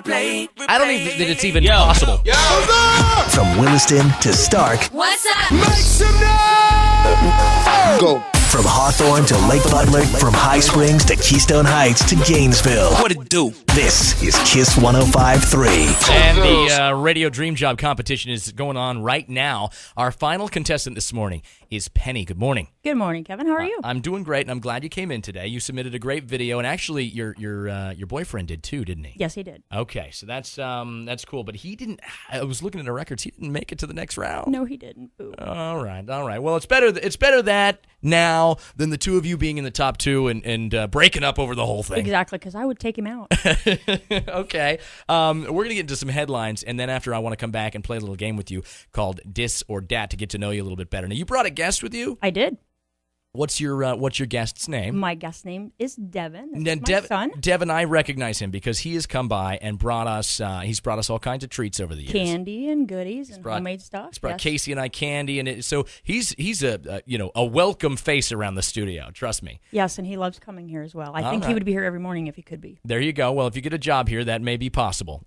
I don't think that it's even possible. From Williston to Stark. What's up? Make some noise! Go. From Hawthorne to Lake Butler. From High Springs to Keystone Heights to Gainesville. What it do? This is Kiss 105.3. And the Radio Dream Job competition is going on right now. Our final contestant this morning is Penny. Good morning. Good morning, Kevin. How are you? I'm doing great, and I'm glad you came in today. You submitted a great video, and actually, your boyfriend did too, didn't he? Yes, he did. Okay, so that's cool. But he didn't. I was looking at the records. He didn't make it to the next round. No, he didn't. Boo. All right. Well, it's better that now than the two of you being in the top two and breaking up over the whole thing. Exactly, because I would take him out. Okay. We're gonna get into some headlines, and then after I want to come back and play a little game with you called Dis or Dat to get to know you a little bit better. Now, you brought a guest with you. I did. What's your guest's name? My guest's name is Devin. Now, That's my son. Devin, I recognize him because he has come by and brought us. He's brought us all kinds of treats over the years. Candy and goodies and homemade stuff. He's brought yes. Casey and I candy, and so he's a welcome face around the studio. Trust me. Yes, and he loves coming here as well. I think he would be here every morning if he could be. There you go. Well, if you get a job here, that may be possible.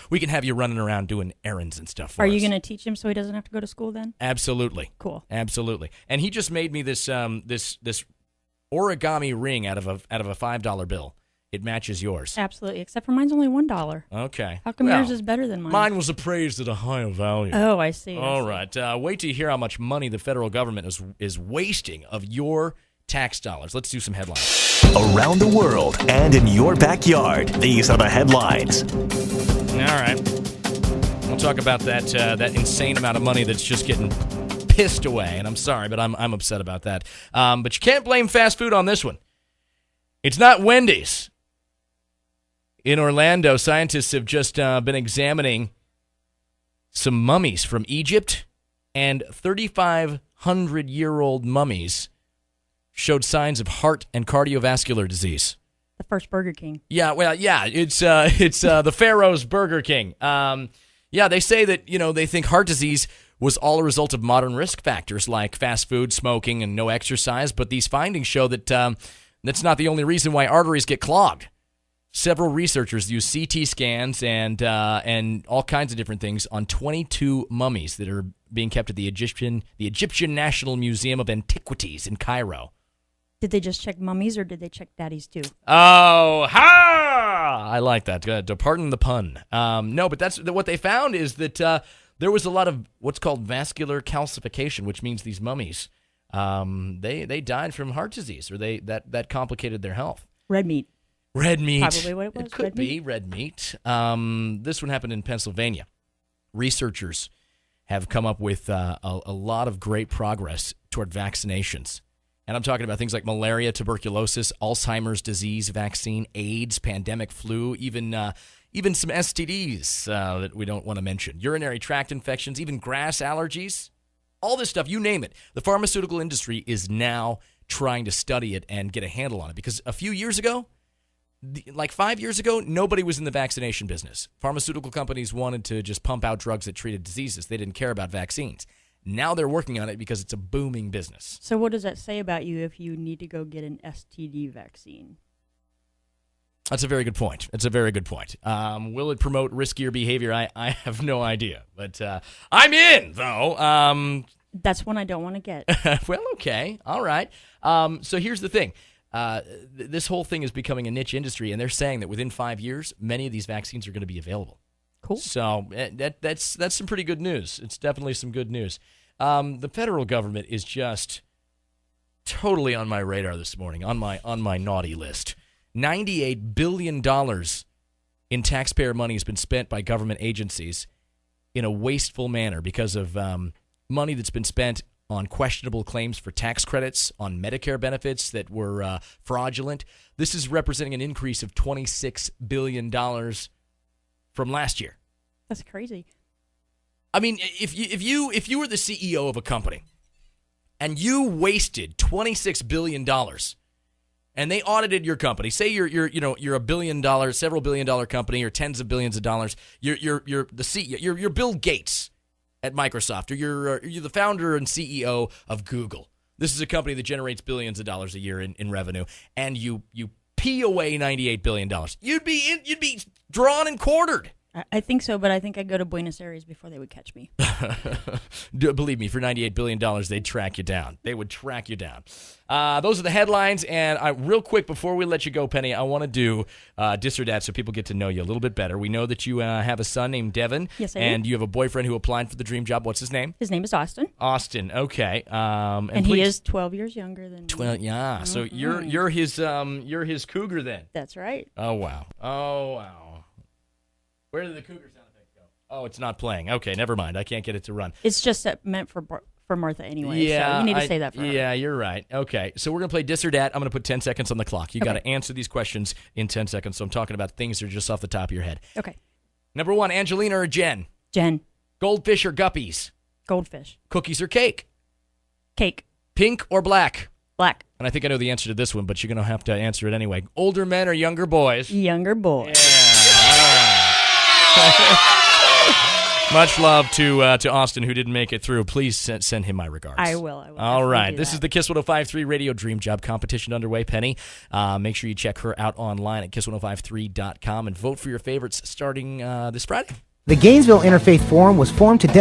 We can have you running around doing errands and stuff for us. Are you going to teach him so he doesn't have to go to school then? Absolutely. Cool. Absolutely. And he just made me this origami ring out of a $5 bill. It matches yours. Absolutely, except for mine's only $1. Okay. How come yours is better than mine? Mine was appraised at a higher value. Oh, I see. All right. Wait till you hear how much money the federal government is wasting of your tax dollars. Let's do some headlines. Around the world and in your backyard. These are the headlines. All right. We'll talk about that insane amount of money that's just getting pissed away, and I'm sorry, but I'm upset about that. But you can't blame fast food on this one. It's not Wendy's. In Orlando, scientists have just been examining some mummies from Egypt, and 3,500-year-old mummies showed signs of heart and cardiovascular disease. The first Burger King. Yeah, well, yeah, it's the Pharaoh's Burger King. Yeah, they say that they think heart disease was all a result of modern risk factors like fast food, smoking, and no exercise. But these findings show that that's not the only reason why arteries get clogged. Several researchers use CT scans and all kinds of different things on 22 mummies that are being kept at the Egyptian National Museum of Antiquities in Cairo. Did they just check mummies or did they check daddies too? Oh, ha! I like that. Pardon the pun. No, but that's what they found is that there was a lot of what's called vascular calcification, which means these mummies, they died from heart disease, or that complicated their health. Red meat. Red meat. Probably what it was. It could be red meat. This one happened in Pennsylvania. Researchers have come up with a lot of great progress toward vaccinations. And I'm talking about things like malaria, tuberculosis, Alzheimer's disease vaccine, AIDS, pandemic flu, even some STDs that we don't want to mention, urinary tract infections, even grass allergies, all this stuff, you name it. The pharmaceutical industry is now trying to study it and get a handle on it because a few years ago, like 5 years ago, nobody was in the vaccination business. Pharmaceutical companies wanted to just pump out drugs that treated diseases. They didn't care about vaccines. Now they're working on it because it's a booming business. So what does that say about you if you need to go get an STD vaccine? That's a very good point. Will it promote riskier behavior? I have no idea. But I'm in, though. That's one I don't want to get. Well, okay. All right. So here's the thing. This whole thing is becoming a niche industry, and they're saying that within 5 years, many of these vaccines are going to be available. Cool. So that's some pretty good news. It's definitely some good news. The federal government is just totally on my radar this morning, on my naughty list. $98 billion in taxpayer money has been spent by government agencies in a wasteful manner because of money that's been spent on questionable claims for tax credits, on Medicare benefits that were fraudulent. This is representing an increase of $26 billion from last year. That's crazy. I mean, if you were the CEO of a company and you wasted $26 billion and they audited your company, say you're a $1 billion, several $1 billion company or tens of billions of dollars, you're the CEO, you're Bill Gates at Microsoft, or you're the founder and CEO of Google. This is a company that generates billions of dollars a year in revenue, and you pee away $98 billion. You'd be drawn and quartered. I think so, but I think I'd go to Buenos Aires before they would catch me. Believe me, for $98 billion, they'd track you down. They would track you down. Those are the headlines. And real quick, before we let you go, Penny, I want to do Dis or Dat so people get to know you a little bit better. We know that you have a son named Devin. Yes, I do. And you have a boyfriend who applied for the dream job. What's his name? His name is Austin. Austin. Okay. And he is 12 years younger than me. 12. Yeah. So you're his cougar then. That's right. Oh wow. Where did the cougar sound effect go? Oh, it's not playing. Okay, never mind. I can't get it to run. It's just meant for Martha anyway. Yeah, so you need to say that for her. Yeah, you're right. Okay, so we're going to play Dis or Dat. I'm going to put 10 seconds on the clock. You got to answer these questions in 10 seconds. So I'm talking about things that are just off the top of your head. Okay. Number 1, Angelina or Jen? Jen. Goldfish or guppies? Goldfish. Cookies or cake? Cake. Pink or black? Black. And I think I know the answer to this one, but you're going to have to answer it anyway. Older men or younger boys? Younger boys. Yeah, all right. Much love to Austin, who didn't make it through. Please send him my regards. I will. All right. This is the Kiss 105.3 Radio Dream Job competition underway. Penny, make sure you check her out online at kiss1053.com and vote for your favorites starting this Friday. The Gainesville Interfaith Forum was formed to